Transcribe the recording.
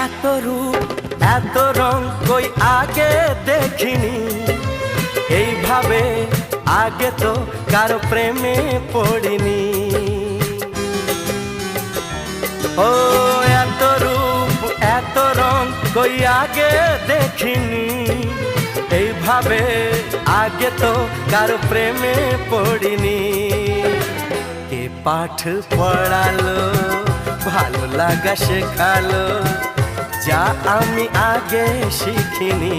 এত রূপ এত রং কই আগে দেখিনি, এইভাবে আগে তো কারো প্রেমে পড়িনি। ও এত রূপ এত রং কই আগে দেখিনি, এইভাবে আগে তো কারো প্রেমে পড়িনি। কে পাঠ পড়ালো ভালো লাগা শেখালো, যা আমি আগে শিখিনি।